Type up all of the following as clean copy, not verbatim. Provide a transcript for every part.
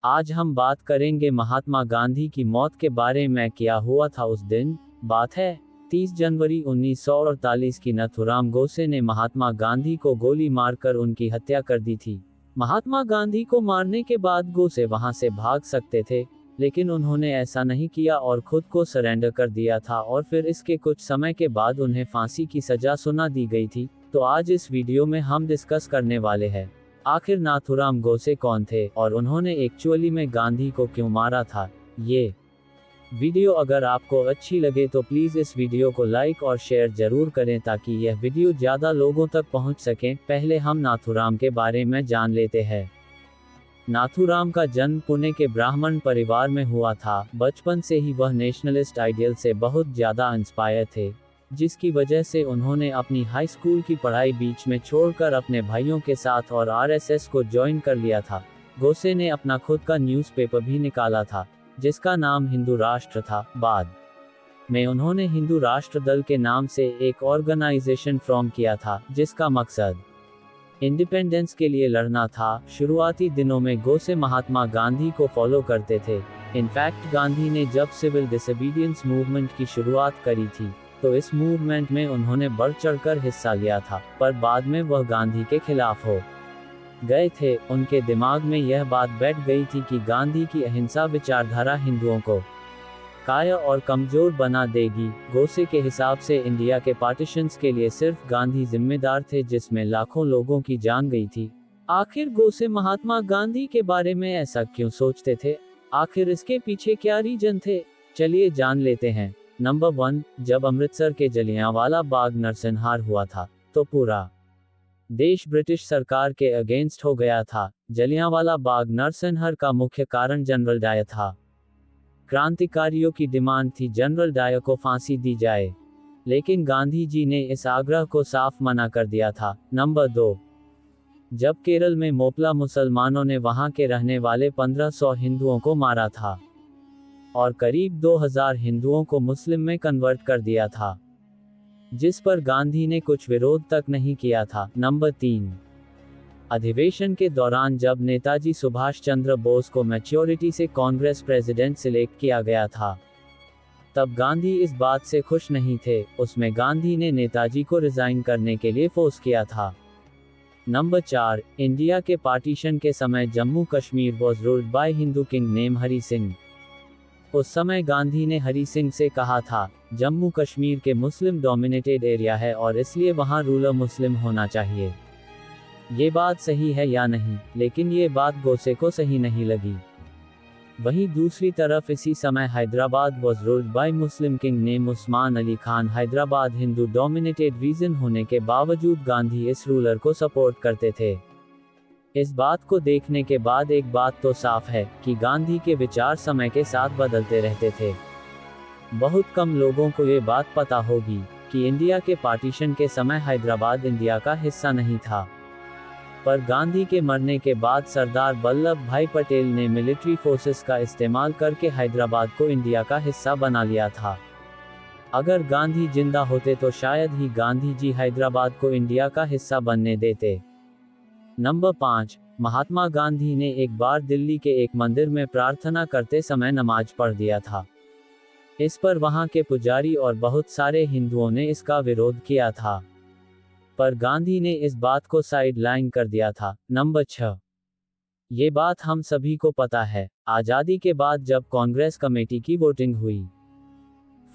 आज हम बात करेंगे महात्मा गांधी की मौत के बारे में। क्या हुआ था उस दिन। बात है 30 जनवरी 1948 की। नाथूराम गोडसे ने महात्मा गांधी को गोली मारकर उनकी हत्या कर दी थी। महात्मा गांधी को मारने के बाद गोडसे वहां से भाग सकते थे, लेकिन उन्होंने ऐसा नहीं किया और खुद को सरेंडर कर दिया था और फिर इसके कुछ समय के बाद उन्हें फांसी की सजा सुना दी गई थी। तो आज इस वीडियो में हम डिस्कस करने वाले हैं आखिर नाथूराम गोडसे कौन थे और उन्होंने एक्चुअली में गांधी को क्यों मारा था। ये वीडियो अगर आपको अच्छी लगे तो प्लीज़ इस वीडियो को लाइक और शेयर जरूर करें ताकि यह वीडियो ज़्यादा लोगों तक पहुंच सके। पहले हम नाथूराम के बारे में जान लेते हैं। नाथूराम का जन्म पुणे के ब्राह्मण परिवार में हुआ था। बचपन से ही वह नेशनलिस्ट आइडियल से बहुत ज़्यादा इंस्पायर थे, जिसकी वजह से उन्होंने अपनी हाई स्कूल की पढ़ाई बीच में छोड़कर अपने भाइयों के साथ और आरएसएस को ज्वाइन कर लिया था। गोडसे ने अपना खुद का न्यूज़पेपर भी निकाला था, जिसका नाम हिंदू राष्ट्र था। बाद में उन्होंने हिंदू राष्ट्र दल के नाम से एक ऑर्गेनाइजेशन फॉर्म किया था, जिसका मकसद इंडिपेंडेंस के लिए लड़ना था। शुरुआती दिनों में गोडसे महात्मा गांधी को फॉलो करते थे। इनफैक्ट गांधी ने जब सिविल डिसोबीडियंस मूवमेंट की शुरुआत करी थी तो इस मूवमेंट में उन्होंने बढ़ चढ़कर हिस्सा लिया था, पर बाद में वह गांधी के खिलाफ हो गए थे। उनके दिमाग में यह बात बैठ गई थी कि गांधी की अहिंसा विचारधारा हिंदुओं को कायर और कमजोर बना देगी। गोडसे के हिसाब से इंडिया के पार्टीशंस के लिए सिर्फ गांधी जिम्मेदार थे, जिसमें लाखों लोगों की जान गई थी। आखिर गोडसे महात्मा गांधी के बारे में ऐसा क्यों सोचते थे, आखिर इसके पीछे क्या रीजन थे, चलिए जान लेते हैं। नंबर 1, जब अमृतसर के जलियांवाला बाग नरसंहार हुआ था तो पूरा देश ब्रिटिश सरकार के अगेंस्ट हो गया था। जलियांवाला बाग नरसंहार का मुख्य कारण जनरल डायर था। क्रांतिकारियों की डिमांड थी जनरल डायर को फांसी दी जाए, लेकिन गांधी जी ने इस आग्रह को साफ मना कर दिया था। नंबर 2, जब केरल में मोपला मुसलमानों ने वहां के रहने वाले 1500 हिंदुओं को मारा था और करीब 2000 हिंदुओं को मुस्लिम में कन्वर्ट कर दिया था, जिस पर गांधी ने कुछ विरोध तक नहीं किया था। नंबर 3, अधिवेशन के दौरान जब नेताजी सुभाष चंद्र बोस को मैच्योरिटी से कांग्रेस प्रेसिडेंट सिलेक्ट किया गया था, तब गांधी इस बात से खुश नहीं थे। उसमें गांधी ने नेताजी को रिजाइन करने के लिए फोर्स किया था। नंबर 4, इंडिया के पार्टीशन के समय Jammu Kashmir was ruled bye Hindu king name Hari Singh. उस समय गांधी ने हरि सिंह से कहा था, जम्मू कश्मीर के मुस्लिम डोमिनेटेड एरिया है और इसलिए वहां रूलर मुस्लिम होना चाहिए। ये बात सही है या नहीं, लेकिन ये बात गोडसे को सही नहीं लगी। वहीं दूसरी तरफ इसी समय Hyderabad was ruled by Muslim king name Usman Ali Khan. Hyderabad Hindu dominated region होने के बावजूद गांधी इस रूलर को सपोर्ट करते थे। इस बात को देखने के बाद एक बात तो साफ है कि गांधी के विचार समय के साथ बदलते रहते थे। बहुत कम लोगों को ये बात पता होगी कि इंडिया के पार्टीशन के समय हैदराबाद इंडिया का हिस्सा नहीं था, पर गांधी के मरने के बाद सरदार वल्लभ भाई पटेल ने मिलिट्री फोर्सेस का इस्तेमाल करके हैदराबाद को इंडिया का हिस्सा बना लिया था। अगर गांधी जिंदा होते तो शायद ही गांधी जी हैदराबाद को इंडिया का हिस्सा बनने देते। नंबर 5, महात्मा गांधी ने एक बार दिल्ली के एक मंदिर में प्रार्थना करते समय नमाज पढ़ दिया था। इस पर वहां के पुजारी और बहुत सारे हिंदुओं ने इसका विरोध किया था, पर गांधी ने इस बात को साइड लाइन कर दिया था। नंबर 6, ये बात हम सभी को पता है, आज़ादी के बाद जब कांग्रेस कमेटी की वोटिंग हुई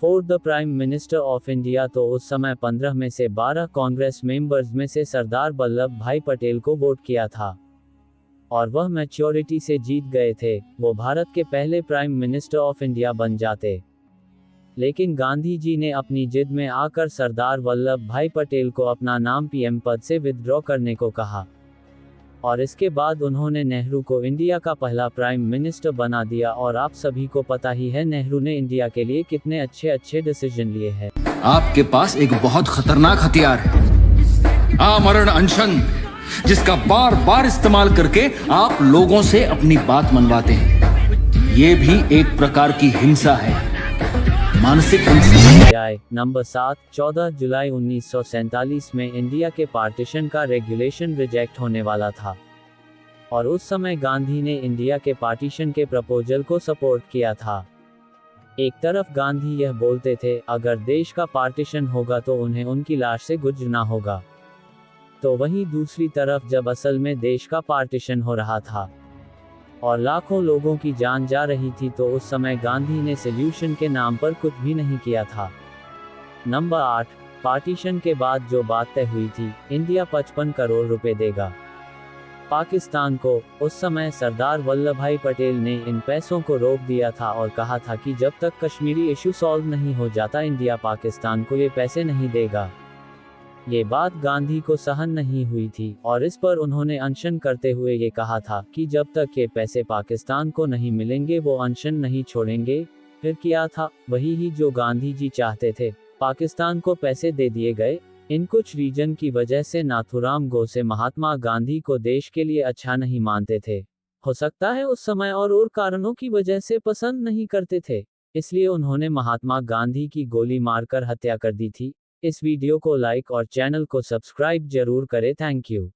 for the prime minister of India, तो उस समय 15 में से 12 कांग्रेस मेंबर्स में से सरदार वल्लभ भाई पटेल को वोट किया था और वह मैच्योरिटी से जीत गए थे। वो भारत के पहले प्राइम मिनिस्टर ऑफ इंडिया बन जाते, लेकिन गांधी जी ने अपनी जिद में आकर सरदार वल्लभ भाई पटेल को अपना नाम पीएम पद से विथड्रॉ करने को कहा और इसके बाद उन्होंने नेहरू को इंडिया का पहला प्राइम मिनिस्टर बना दिया। और आप सभी को पता ही है नेहरू ने इंडिया के लिए कितने अच्छे अच्छे डिसीजन लिए हैं। आपके पास एक बहुत खतरनाक हथियार है, आमरण अनशन, जिसका बार बार इस्तेमाल करके आप लोगों से अपनी बात मनवाते हैं। ये भी एक प्रकार की हिंसा है, मानसिक हिंसा। नंबर 7, 14 जुलाई 1947 में इंडिया के पार्टीशन का रेगुलेशन रिजेक्ट होने वाला था। और उस समय गांधी ने इंडिया के पार्टीशन के प्रपोजल को सपोर्ट किया था। एक तरफ गांधी यह बोलते थे, अगर देश का पार्टीशन होगा तो उन्हें उनकी लाश से गुजरना होगा, तो वहीं दूसरी तरफ जब असल में देश का पार्टीशन हो रहा था और लाखों लोगों की जान जा रही थी, तो उस समय गांधी ने सॉल्यूशन के नाम पर कुछ भी नहीं किया था। नंबर 8, पार्टीशन के बाद जो बात तय हुई थी, इंडिया 55 करोड़ रुपए देगा पाकिस्तान को। उस समय सरदार वल्लभ भाई पटेल ने इन पैसों को रोक दिया था और कहा था कि जब तक कश्मीरी इशू सॉल्व नहीं हो जाता, इंडिया पाकिस्तान को ये पैसे नहीं देगा। ये बात गांधी को सहन नहीं हुई थी और इस पर उन्होंने अनशन करते हुए ये कहा था कि जब तक ये पैसे पाकिस्तान को नहीं मिलेंगे वो अनशन नहीं छोड़ेंगे। फिर किया था वही ही जो गांधी जी चाहते थे, पाकिस्तान को पैसे दे दिए गए। इन कुछ रीजन की वजह से नाथूराम गोडसे महात्मा गांधी को देश के लिए अच्छा नहीं मानते थे। हो सकता है उस समय और कारणों की वजह से पसंद नहीं करते थे, इसलिए उन्होंने महात्मा गांधी की गोली मारकर हत्या कर दी थी। इस वीडियो को लाइक और चैनल को सब्सक्राइब जरूर करें। Thank you.